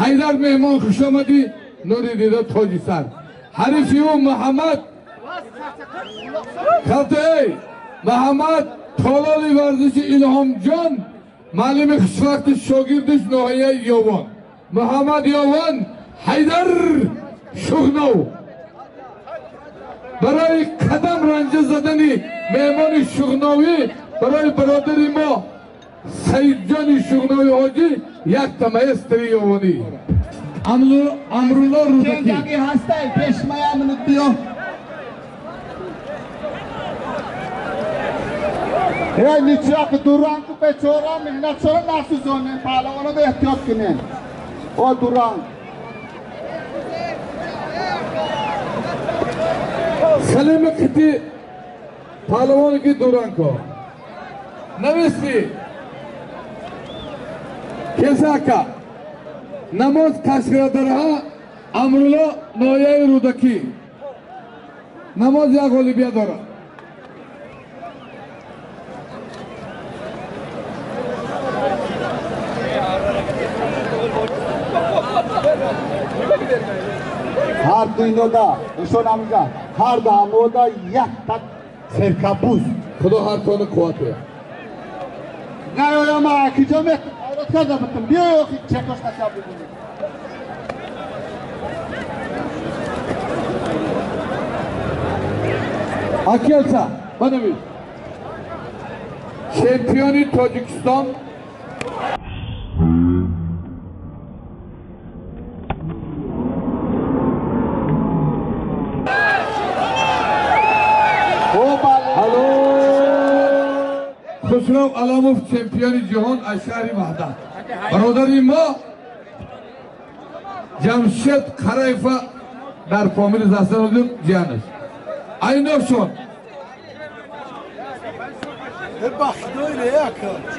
حیدر مهمان خوش آمدی نوری دیده تاجی سر حریفی و محمد خلطه محمد طالال ورزش الهام جان معلم خشوقت شاگردش ناحیه یوان محمد یوان حیدر شغنو برای قدم رنج زدنی مهمان شغنوی برای برادری ما سید جان شغنوی حاجی یک تمایستری یوانی امرولا رودکی جنگی هسته پیشمه امنو بیو ای نیچراک دوران کو پیچورا مهنت سر ناسوزونه پهلوانو به احتیاط کنین او دوران سلیم خطی پهلوان کی دوران کو نوستی کیسا کا نماز کشگردرها امرولا نایه رودکی نماز یک غالبیه داره هر دوینودا ایشون همینجا هر دو همودا یک تک سرکبوز خدا هر تانه قوته نه یا ما کجا میت آورد کرده بودم بیا یا چکش نشاب بودیم Akiyelsa, bana bir. Şampiyonu Tacikistan. Alo. Khusrav Alamov şampiyonu Cihan Aşari Vahda. Barodarim ma Jamshed Karayfa dar family zastan oldum Cihanış. Aynı son. Bak böyle ya kız.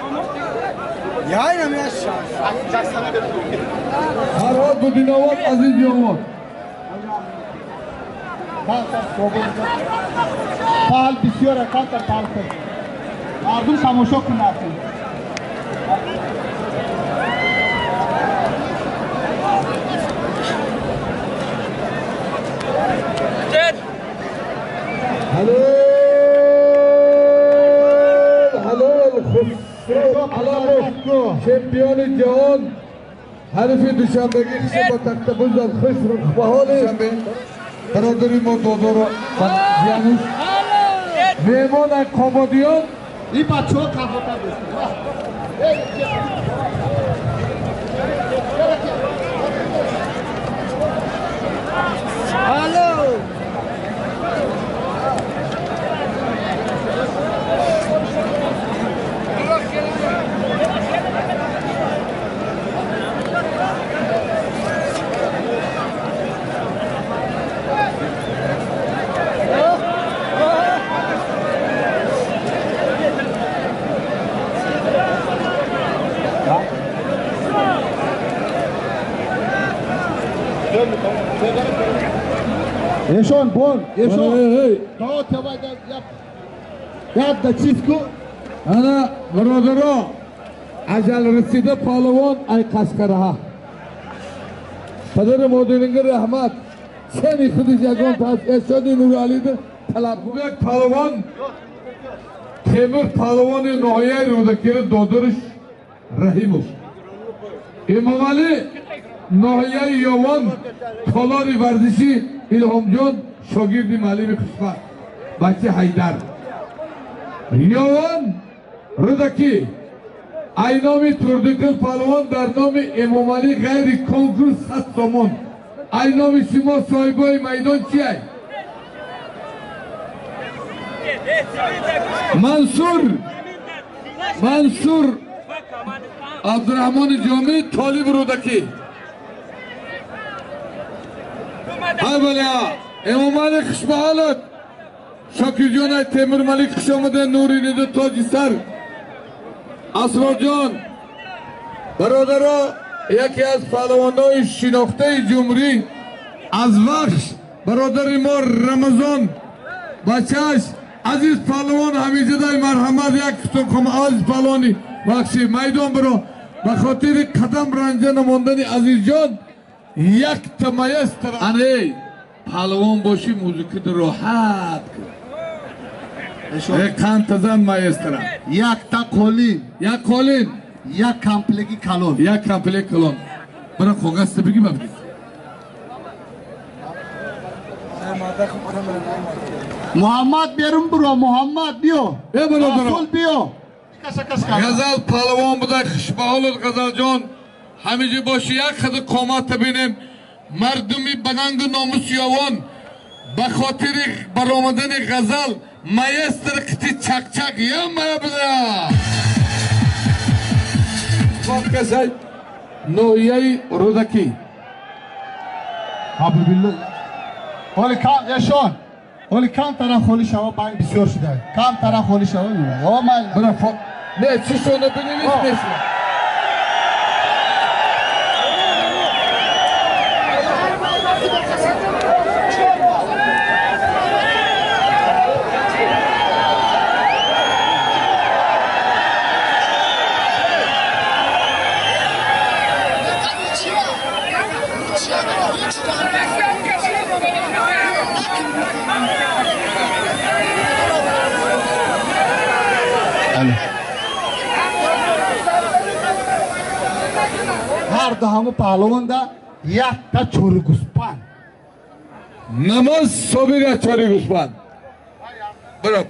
Ya ne yaşa? Harod bu dinavat aziz yoğun. Pal bisiyor kanka pal. Ardu samoşok kunatı. Şampiyonu Cihan Harifi Duşanbegi kısa batakta buzdan hoş bahane Baradarım o dodoro Cihanus Memona Komodiyon İpa çok kafada Alo. Eşon bon, eşon. Hey. Daha tevayda yap. Yap da çizku. Ana baradaro Ajal Reside Palawan ay Kaskaraha Padar Modin'in rahmat Seni Khudijag'ın tas Eşadi Nurali'de Talabubek Palawan Temur Palawan'ı Noyer Rodakiri Doduruş Rahimov İmam Ali Noyer Yovan Tolari Vardişi İlhamcan Şogirdi Malimi Kısma Bahçe Haydar Yovan Rodaki Aynami Turdikil Palwan در نام امام علی غیر کنکور 100 تومان aynami شما صاحبای میدان چیه منصور عبدالرحمن جامی طالب رودکی های بله امام علی خوش به حالت شاکر جان تیمور ملک خوش آمده نوری نیده تاجی سر اسرار جان برادرها یکی از پهلوانان شناخته جمهوری از وقت برادر ما رمضان بچهش عزیز پهلوان همیشه دای مرحمت یک کم عزیز پهلوانی بخشی میدان برو به خاطر قدم رنجه نماندن عزیزجان یک تمایست انه پهلوان باشی موزیک در راحت یک کانت زن مایسترا یک تا قولین یک قولین یک کمپلگی کلون یک کمپلگ کلون برای خوگست بگی ببگی محمد بیرون برو محمد بیو بیا برو رسول بیو غزل پهلوان بوده خوشبحال غزل جان همیشه باشی یک خد قامت بینیم مردمی بننگ ناموس یاوان به خاطر برآمدن غزل مایستر کتی چک چک یا مaya بده بات کسی نویه رودکی حبیبالله ولی کم یشان ولی کم طرف خولی شما بانگ بسیار شده کم طرف خولی شما میره او من نه چی شونه بنویس میشه هر دو همو پهلوان ده یک تا چوری گسپن نماز صبیر چوری گسپن برو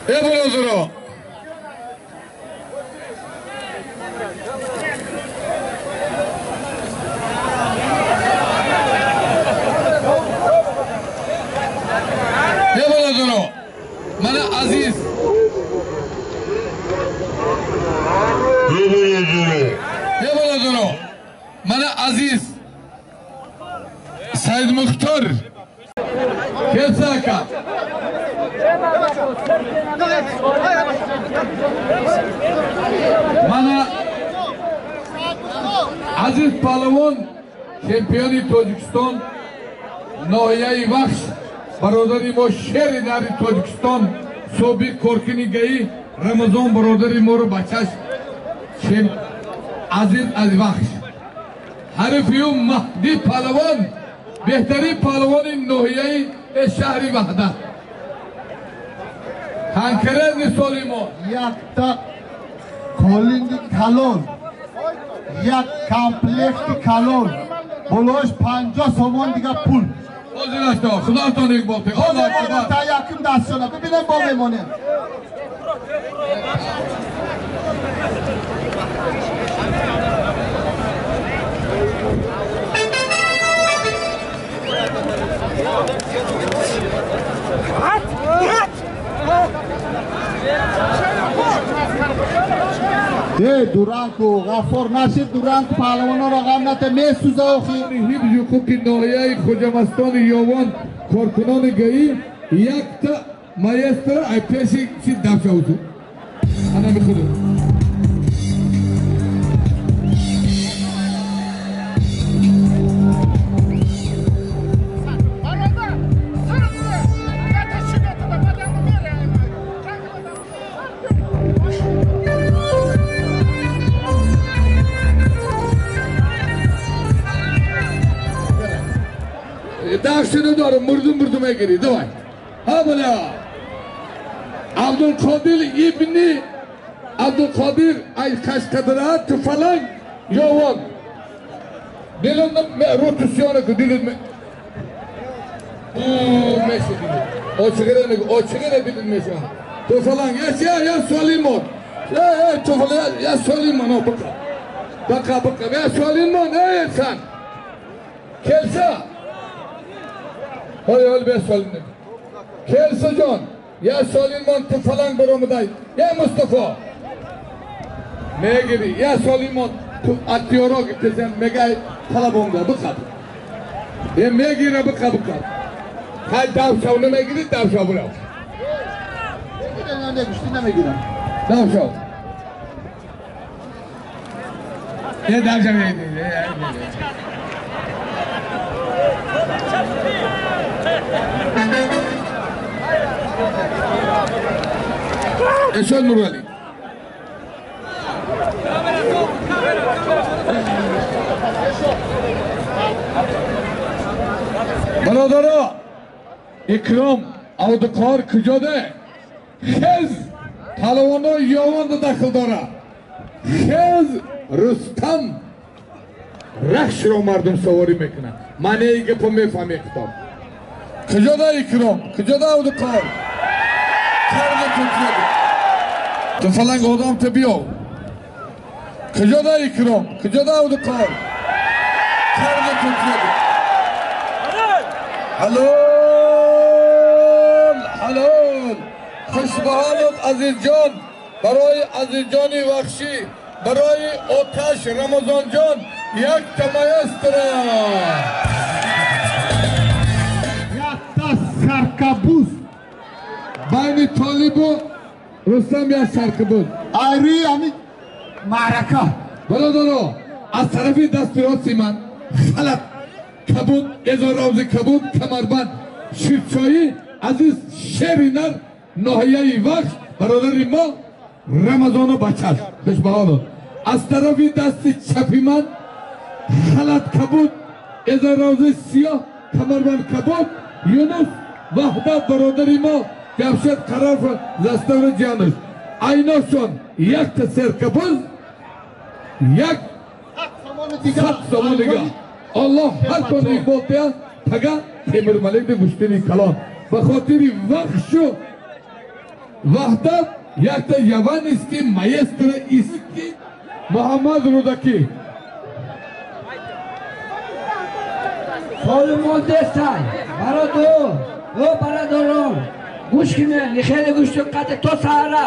ای برو زرو من عزیز من عزیز سید مختار کیسا کا من عزیز پهلوان چمپیونی تاجیکستان ناحیه بخش برادری ما شهر در تاجیکستان صوبی کورکنی گئی رمضان برادری ما رو بچش عزیز از بخش حرفیون مهدی پهلوان بهترین پهلوان ناحیه شهر وحدت هنکره نسالی ما یک تا کولینگی کلون یک کمپلکتی کلون بلوش 50 سومان دیگه پول بازی نشتا خدا تا نیک باته خدا تا یکم دست شده ببینم با بمانیم دورانکو غفور نشید دورانکو پهلوانا را غم نته می سوزه آخی هیچ خوکی ناحیه خوجمستان یاوان کارکنان گئی یک تا مایستر ای پیشی چی دفشه اوزو انا میخودم داشتنو دارم مردم گیری دوای ها بلا عبدالقادر ابنی عبدالقادر ای کشکدرات فلان یاوان دلم روتسیانه که دلم میشه دلم آچگره دلم میشه تو فلان یا سالیمان تو فلان یا سالیمان بقا یا سالیمان ای انسان کلسا حال به سالین کلسا جان یا سالیمان تو فلان برامدای یا مصطفی میگیری یا سالیمان تو اتیارا گفتن میگه طلبونده بخواب یه میگیره بخواب خیلی داوشاو نمیگیری داوشاو براو نمیگیرم داوشاو یه داوشاو نمیگیری اشان نورعلی برادرها اکرام avdukar kujada Xez Palvonlar yovonda daxl dora Xez Rustam raqs ro mardum savari mekuna mane gapim mefahmi kitob kujada ikrom kujada avdukar karga tutadi to falang odam tabiyo kujada ikrom kujada avdukar karga tutadi halol خوشبحالت عزیز جان برای عزیز جانی وخشی برای آتش رمضان جان یک تمایستره Yatta sarkabuz. بین طالب و رستم یک سرکبود Ayrı yani maraka. برادرها از طرف دست راستی من خلط کبود ازار روزی کبود کمربند شیرچایی عزیز شیرینر ناحیه وقت برادر ما رمضان و بچه خوشبحال از طرف دست چپی من خلط کبود ازار روزی سیاه کمربند کبود یونس وحدت برادر ما گفشت قرار زستور جانش ایناشون یک تسر کبود یک سات زمان دیگه Allah her konuyu boltaya taga Temur Malik de müşteri kalan. Bakotiri vakşu vahdat yakta yavan iski maestro iski Muhammed Rudaki. Solumon destan barado o baradoron Gushkine nixele gushtu qate to sahara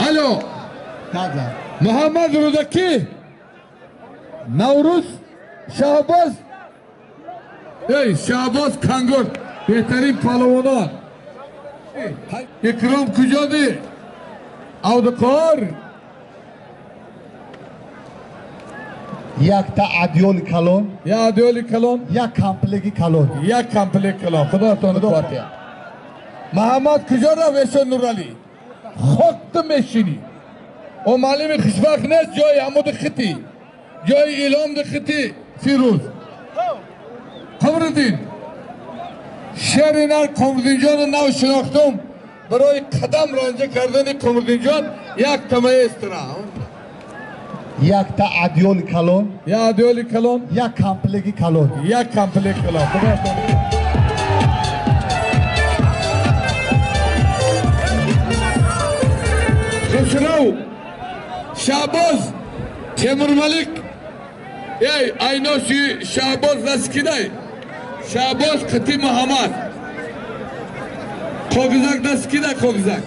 Alo Muhammed Rudaki Navruz Şahbaz Ey Şahbaz Kangur Behterin palavona İkram Kucadi Avdukar Yakta adyol kalon. Ya Dioli Kalon Ya kamplegi kalon. Ya Kamplek Kalon Khuda tonu Fatiha Muhammed Kujara Veşen Nurali Khoktu Meşini O malimi Khishbaq nes joy Hamud Khiti Joy İlham de Khiti Firuz Qamruddin Şerinar Qamruddinjanı nav şinaxtum برای قدم رنجه کردن قمردینجان یک تمایه استرا Yakta adyol kalon. یا دیولی کلون Ya kamplegi kalon. یک کمپلیک کلون خدا خسرو شعباز تیمور ملک ای ایناشی شعباز دستکیده شعباز قطی محمد Kogzak daskida kogzak.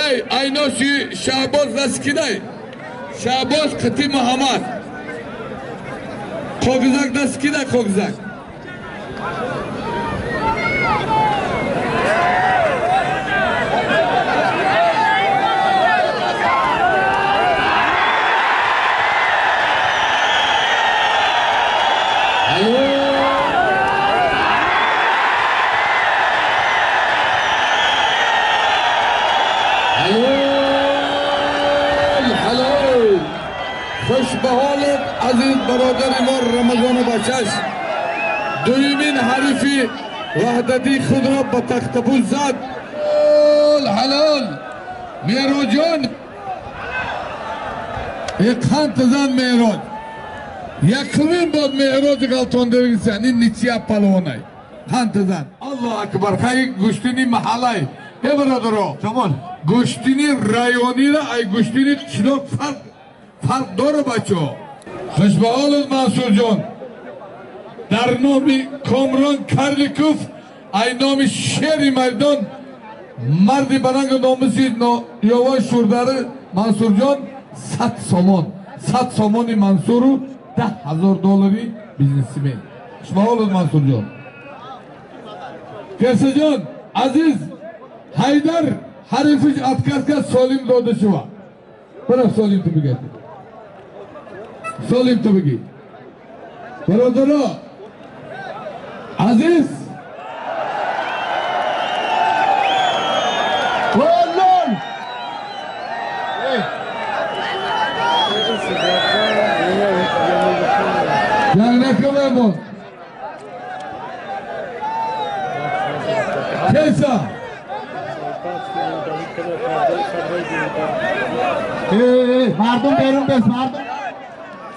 Ey aynashi Şahbaz daskiday. Şahbaz Qati Muhammad. Kogzak daskida kogzak. خوشبحالت عزیز برادر ما رمضان بچش دویمین حریفی وحدتی خود را به تختبوز زد حلال مهراج جان یک خان تزن مهراج یکمین بود مهراج غلطاندگی زن این نیچیا پلوانای خان تزن الله اکبر خیلی گشتینی محلای ای برادر Tamam. گشتینی رایانی را ای گشتینی چلوک فرق داره بچه ها خوشبحالت منصور جان در نام کامران کرلیکوف ای نام شیر میدان مردی برنگ نامسی یواش شورداره منصور جان 100 سامان منصور $10,000 بیزنسی مین خوشبحالت منصور جان کسی جان عزیز حیدر حریفش اتکرد که سالیم داده شوا برای سالیم تو بگید سالیم تو بگی برادرها عزیز گلون جنگ نکنه بود کیسا مردم بیرون بس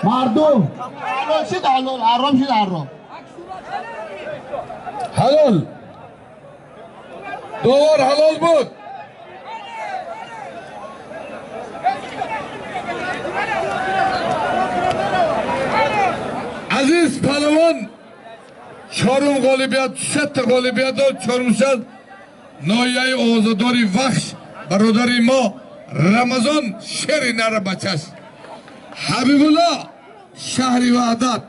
مردم حلال شد حرام شد حرام حلال دوار حلال بود عزیز پهلوان چهارم غالبیت ست غالبیت داد چهارم شد نایه آزاداری وحش برادری ما رمضان شیر نر بچش حبیب الله شهری وحدت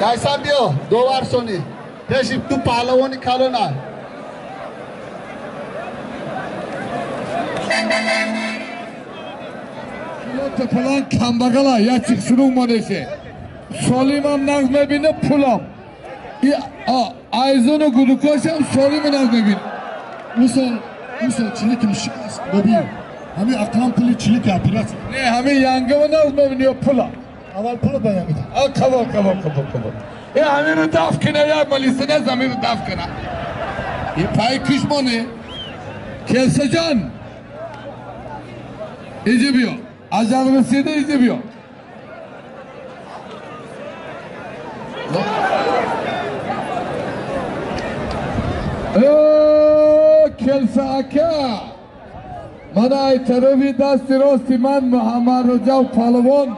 कैसा भी हो 2 बार सोनी तेशिप तू पहलवानी खालो ना falan kambagala ya çıksın manese Solimam nazme bine pulam Ayzonu gudukoşam Solimam nazme bin Musa çilik mişikas Dobiyo Hami aklan pili çilik yapırat Ne hami yangımı nazme biniyor pulam Aval pulu da yangıda Al kabal hami rıdafkine ya malisine zamir rıdafkine pay kışmanı Kelsecan İcibiyor Acal Rusya'da izlemiyor. Kelsa aka. Manay tarafı dasti rosti man Muhammed Rajav Palvan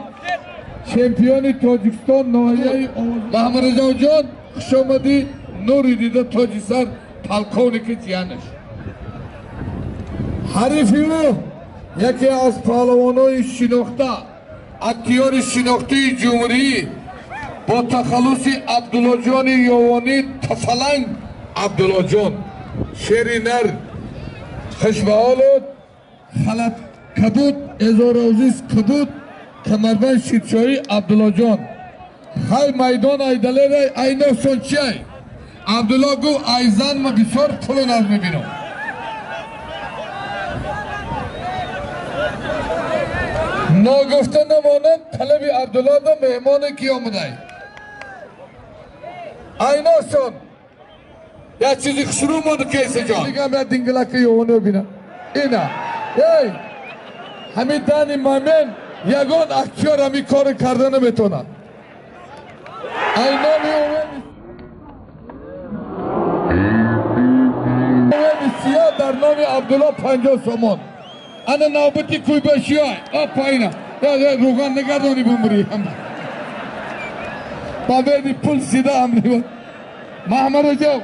şampiyonu Tojikistan Noyay Muhammed Rajav Can Kuşamadi Nuri'de Tojisar Palkovnik yanış. Harifi o. یکی از پهلوانای شناخته اکتیار شناخته جمهوری با تخلص عبدالله جان یوانی تفلنگ عبدالله جان شیر نر خشبهالود خلط کبود ازار عزیز کبود کمربند شیدشاهی عبدالله جان خی میدان ایدله رای اینه سنچه عبدالله گو ایزن ما بسیار پلون از میبینم ناگفته نمانند طلب عبدالله دا مهمان کی آمده اینا سن یا چیزی خسرو ماند کیسه جان دیگه هم یا دنگلک یوانو بینا اینا همین دانی مامن یگان اکتیار همی کار کردن بتونن اینا میومن سیاه در نام عبدالله 50 سومان انا نوبتی کوی باشی های پایینا یا روغن نگردانی بمری با بردی پول سیده همری محمد رجب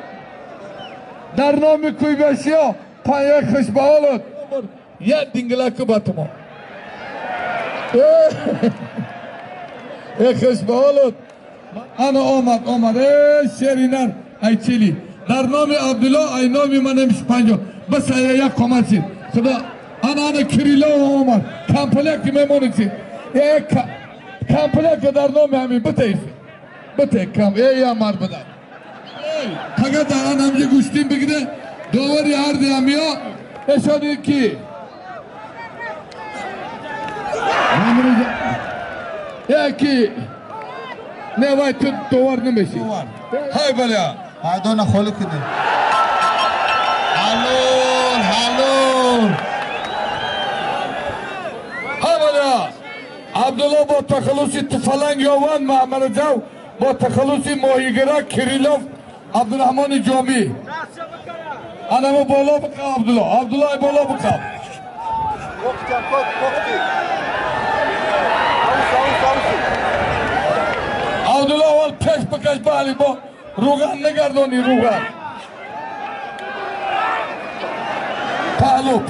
در نام کوی باشی ها پایه خشبهالت یا دنگلک باتما خشبهالت انا آمد شیرینر ای چلی در نام عبدالله ای نامی منمش 50 بس یک کامل سید خدا Ana Kirilo Omar Kamplek memonisi Kamplek kadar nomi hami Bıtey kam ya mar bada Kaga da anamcı kuştin bigde Dovar yar diyamiyor Eşadı ki Ya ki Ne vay tut dovar ne meşi Hay böyle ya Haydona kholu kudi Halol Abdullah با تخلصی تفلنگ یوان محمد رجب با تخلصی ماهیگرا کریلوف عبدالرحمن جامی Anamı bola bıka Abdullah. Abdullah bola bıka. Abdullah ol peş bıkaş bali bu. Rugan ne gardoni rugan. Palo.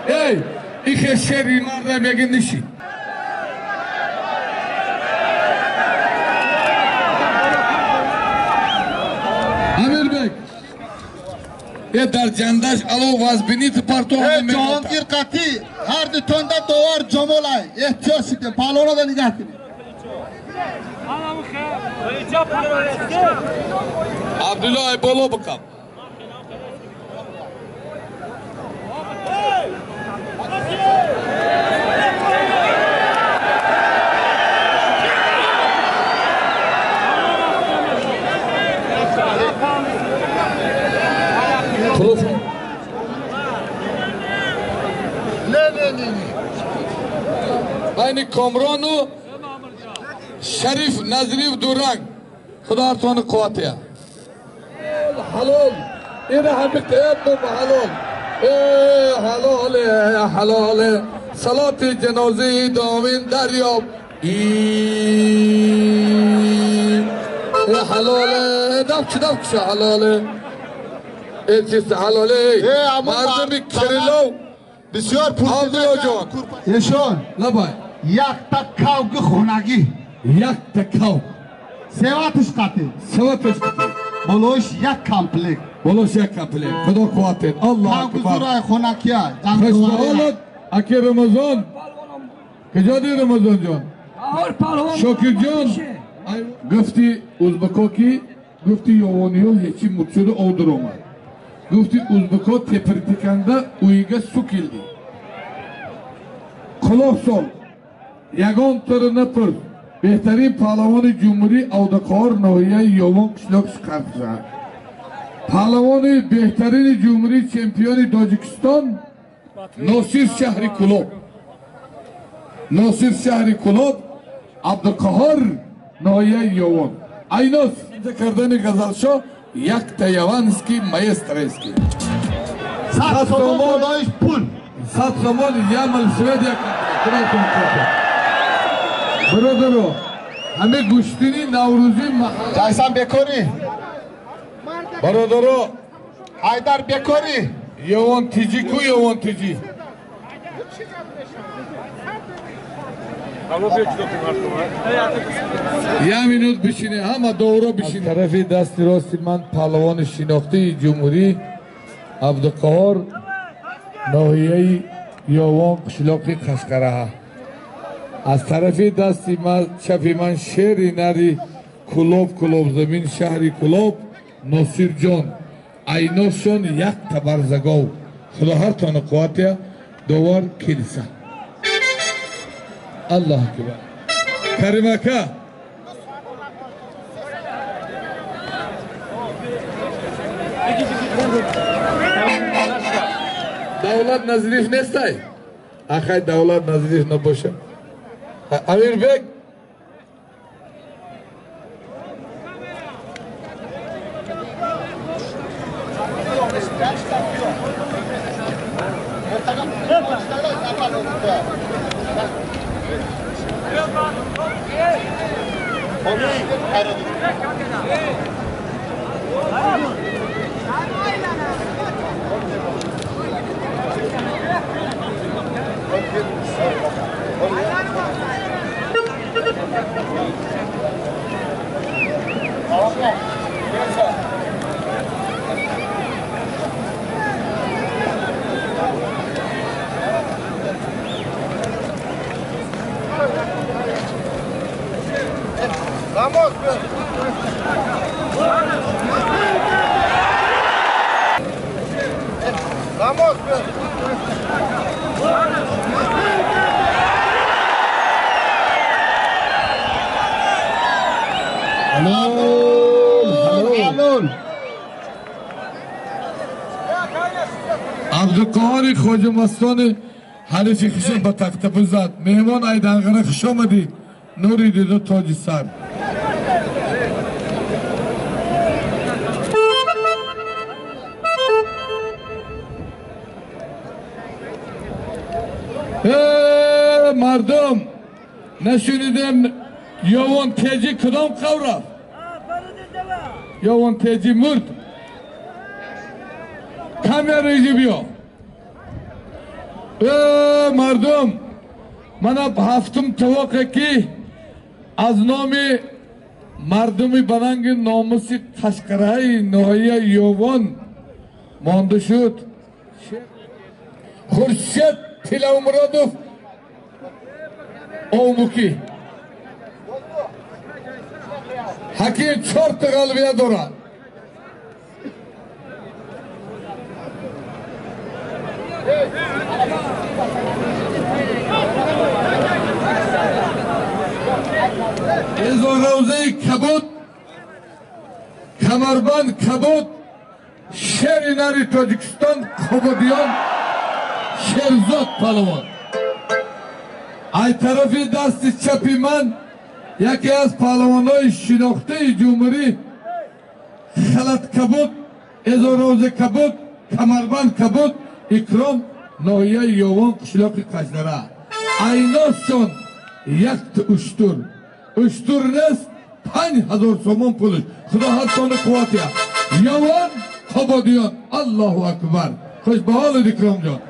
Ey, iki şeri nerede begin nişi. Amir Bey. Ye dar candaş alo vazbini tıparto. Cahangir Kati her dütonda doğar camolay. İhtiyaç idi. Palona da nigah edin. Abdullah bola bıkam. Aynı Komronu Şerif Nazrif Durang Xudo tonu kuvvetiye halol ina hamik tayyibu halol halol salati cenaze davin daryab halol nafç halol elçisi halol mardumi Kirillov بسیار Abdullah Can یشون labay یک تا کاوگی خونگی yak takav سواتش قطعی Savaş بلوش یک کامپلیک Boloş yak kapile Xudo kuvvetin Allah کاوگی akbar زورای خونکی ها Festivalet Aki Ramazan Kecadi Ramazan Can Ağır palvan. Şokir Can Gıfti Uzbekoki Gıfti Yovoniyo Heçi Mutsudu Olduroma Gıfti Uzbeko Tepirtikanda Uyga su kildi Kulak sol Yagon tırına pır Behtarin Pahlavanı Cumhuri Avdakar Nohiye Yovon Kışlok Şkartza Pahlavanı Behtarin Cumhuri Çempiyoni Dojikistan Nosir Şehri Kulop Nosir Şehri Kulop Abdülkahar Nohiye Yovon Aynos Kardani Gazalşo Yak Tayavanski Maestreski ساختمان بلوش پول Satsamon Yamal Svedya Brodero Hame Guştini Navruzi Mahalle جایسان بکوری Brodero حیدر بکوری Yovon Tici ku Yovon Tici Ya minut bişini ama doğru bişini tarafı Dastirosiman Pahlavan Şinokti Cumhuri Abdülkahar Nahiye Yovon Kışloki Kaşkaraha Az tarafı Dastiman Çapiman Şehri Nari Kulop Zemin Şehri Kulop Nosir Can Aynoson Yak Tabarzagov Xudo her tane kuvvetiye Dovar kilise Allah Ekber Karimaka Davlat Nazirif nestay? Akhay Davlat Nazirif ne boşa? Amir Bek Vamos, Vamos, Abdülkahar Hoca Mastani Halifi Kışın Batak'ta Buzat Mehman Aydangar'a Kışamadı Nuri dedi Tochisar مردم نشونیدم یوان تیجی کدام قورا یوان تیجی مرد کامیار ریجی بیا مردم من هفتم توقع کی از نام مردمی بنانگ ناموسی تشکرهای نهایی یوان مانده شد خورشید تیلامرادوف اوموکی حکی 4 تا غلبیه دارد ازو روزه کبود کمربند کبود شهر نری تاجیکستان کبودیان شهرزاد پهلوان ای طرفی دست چپی من یکی از پهلوانای شناخته جمهوری خلط کبود ازو روزه کبود کمربند کبود اکرام ناحیه یوان قشلاق قجدره ایناشون یک اشتر نیست 5000 سومون پولش خدا هر تانه قواتیه یوان خبادیان الله اکبر خوش به حال اکرام جان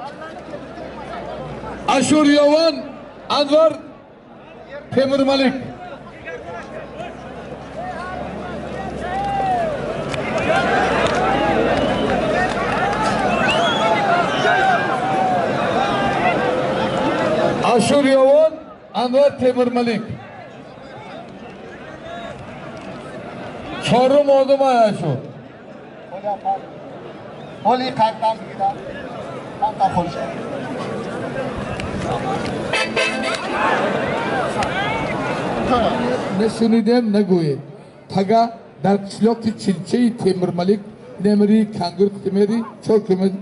اشور یوان انور تیمور ملک اشور یوان انور تیمور ملک چهارم آدم آیا شد حالی قدم بگیرم قدم خودش نشنیدم نگوید پگه در قشلاق چلچه تیمور ملک نمری کنگر کتمری 4 کیلومتر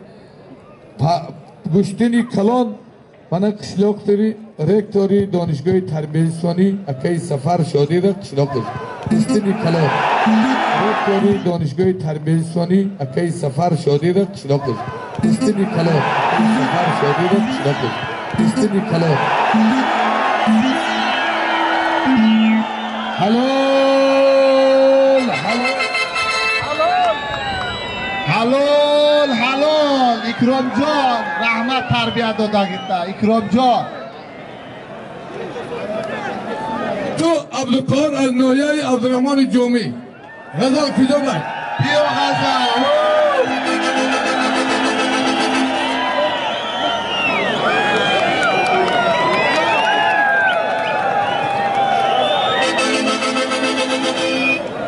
گشتینی کلان من قشلاق تری رکتوری دانشگاه تربیت‌سانی اکی سفر شادی را قشلاق گشتینی کلان رکتوری دانشگاه تربیت‌سانی اکی سفر شادی را قشلاق گشتینی کلان سفر شادی را قشلاق گشتینی کلان حلال حلال اکرام جان رحمت تربیت داده گیتا اکرام جان تو عبدالقهار از ناحیه عبدالرحمن جومی غزل کجا بای بیا غزل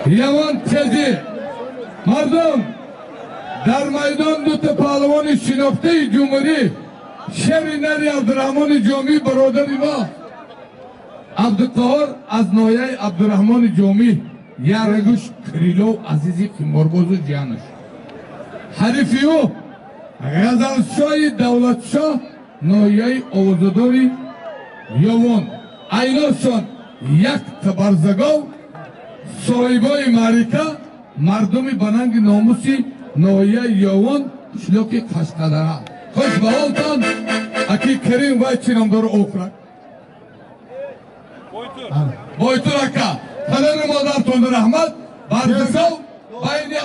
یوان تیزی مردم در میدان دو تا پهلوان شناخته جمهوری شهر نری عبدالرحمن جومی برادری ما عبدالقهار از ناحیه عبدالرحمن جومی یارگوش کریلو عزیزی قمارباز و جانش حریفی او غزلشاه دولتشاه ناحیه آوازداری یوان ایناشان یک تبرزگاه صاحبای معرکه مردمی بنانگ ناموسی ناحیه یوان قشلاق قشقدره خوش به حالتان اکی کریم وای چی نام داره اوکرک بایتور اکا پدر مادرتون رحمت بردسو بین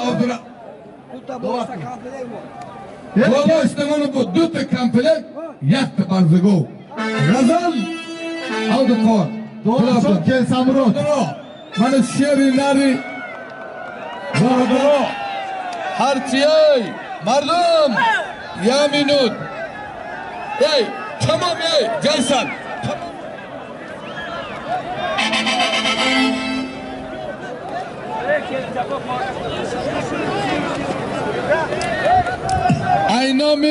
بالا اشتمان بود 2 تا کمپلک 1 تا برزگو غزل عبدالقهار دولتشان که سمرود من شیری نری بردرا هرچی ای مردم یا مینود ای تمام ای جیسن اینام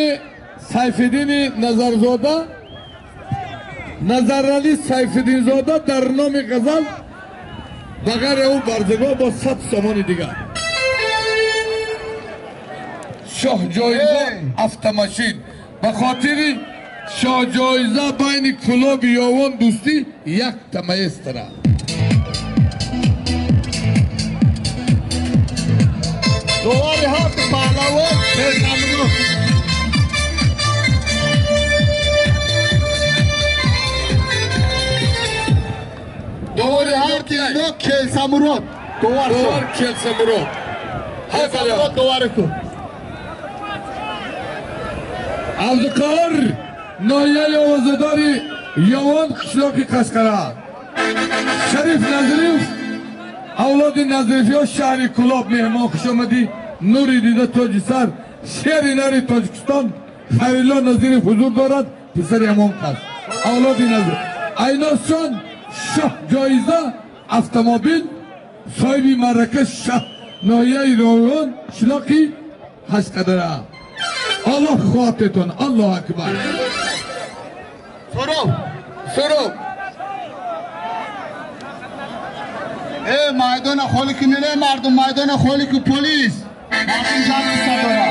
سیفالدین نظرزاده نظرعلی سیفالدین زاده در نام غزل بغیر او برزگاه با 100 سامان دیگر شاه جایزه افتماشین به خاطر شاه جایزه بین کلاب یوان دوستی 1 تمایز تره دواری هات پهلوان به سمرود Timo Kelsamurod. Doğar Kelsamurod. Kelsamurod doğarıku. Abdukar Noyel Ovazadari Yavan Kışlaki Kaskara Şerif Nazirov Avladi Nazirov Şahri Kulab Mehman Kuşamadi Nuri Dida Tojisar Şehri Nari Tojikistan Hayrillah Nazirov huzur dorad Pisar Yaman Kas Avladi Nazir Aynasyon Şah Caiza Avtomobil Sahibi Marrakeş Şah Noyel Rovan Kışlaki Kaskara Allah kuvvetetun, Allah akbar. Soru. Maydana xolik nere mardum maydana xolik polis. Mardum canı sadora.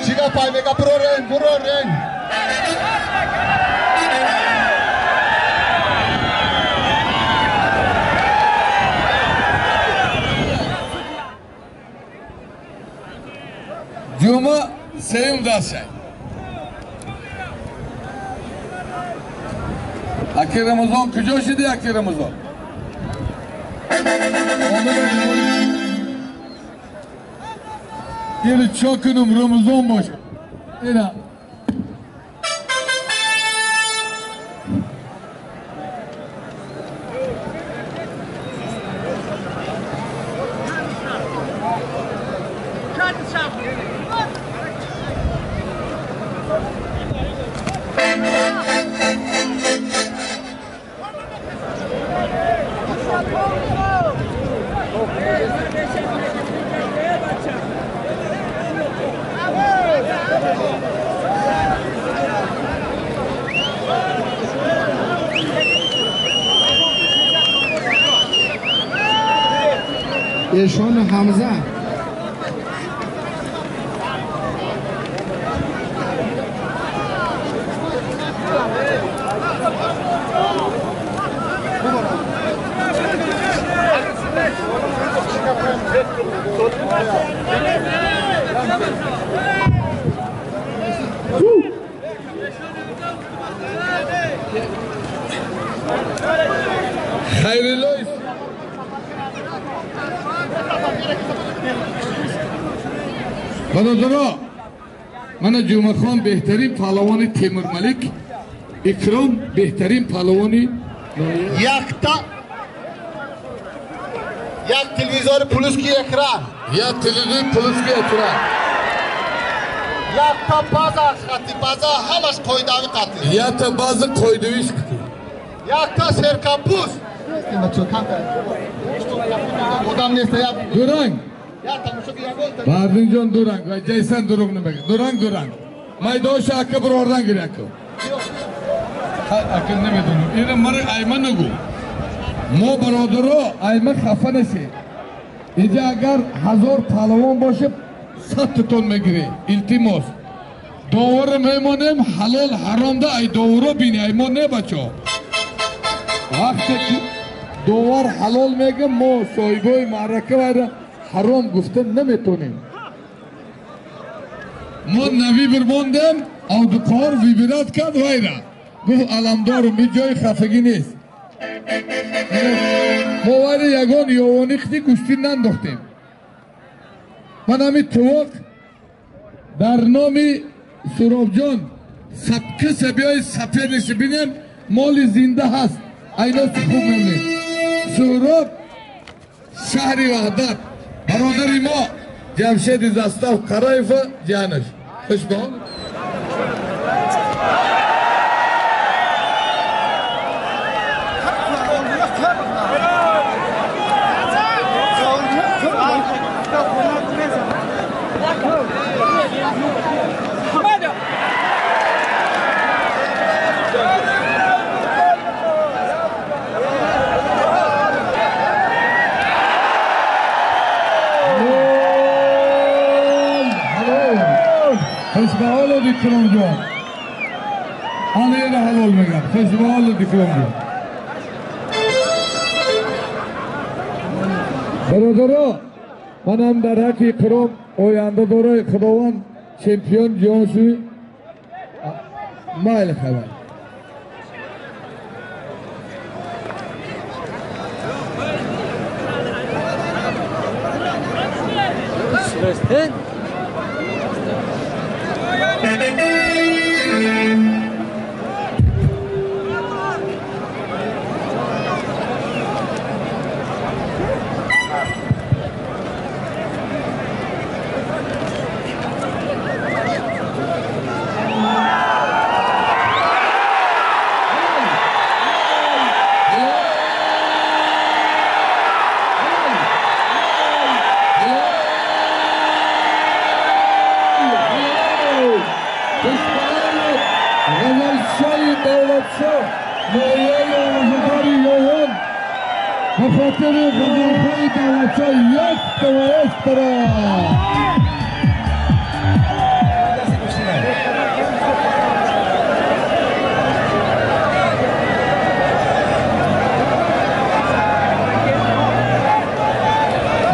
Chiga paybeka buroren. Cuma Sevim Dashay. Akir Ramazan kujoş idi Akir Ramazan. Geri çakınım Ramazan başı. Ena. Eşon Hamza. Hayırlı olsun. Bana Mana Cuma Khan behterin pahlavani Temur Malik İkram behterin pahlavani Yak televizor plus ki ekran. Ya televizyon plus ki ekran. Yakta baza hamaş koydavi katı. Ya da bazı koyduğu iş kıtı. Yakta serkampus. Odam neyse yap. Duran. Ya tamışık yakol. Bardıncan Duran. Ceysen Duran'ı bekle. Duran. Maydoşa akı bir oradan gir akı. Akı ne bedonu? İre marı ayman nugu. Mo barodoro ayman kafanesi. İce agar hazor palavan boşup sat tutunma giri. İltimos. Doğru meymonem halal haramda ay doğru bini aymon ne baço. Vakti ki doğru halal mege mo soyboy maraka var haram guften ne metonim. Mo navi bir mondem avdukar vibirat kad vayra. Guf alamdarum bir joy khafeginiz. Mo var yagon yovonikti gustindan doktim. Manami tuvak Barnomi Surobjon sapkı sebiyoy sapyanisi binem moli zinda hast aynası खूब memnun Surob şehri Vahdat barodari mo Cemşed Zastav Karayfa Canış hoş bulduk. Fesbağlı diklomcu. Anaya da hal olmayan. Fesbağlı diklomcu. Barodoro. Manam daraki krom. O yanda doğru kırovan. Şampiyon Jonsu. Mail haber. Şurası. Hafatları Gazanfay Davlatça yaktı ve yaktı.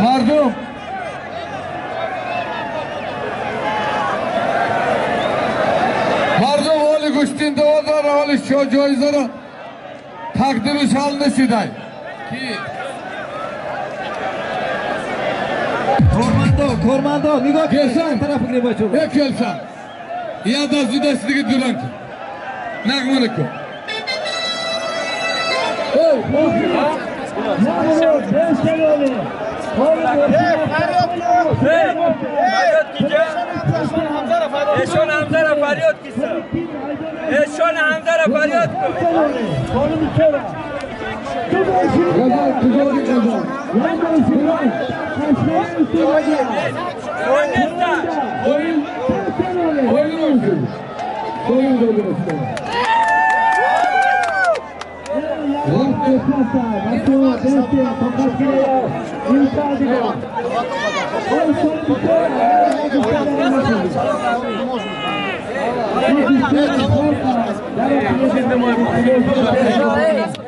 Mardum. Mardum oli Gustin Davadar oli Şojoyzara takdimi salını siday. Kormando, nigoh kelsan tarafı girib açıldı. Ne kelsan? Ya da zudastligi duran. Nagmanık. Eşon Hamzara faryod kisa. Eşon Hamzara faryod ko. Gazal kızardı gazal. Oyun oyuncu. Oyun dolusu. Tamam.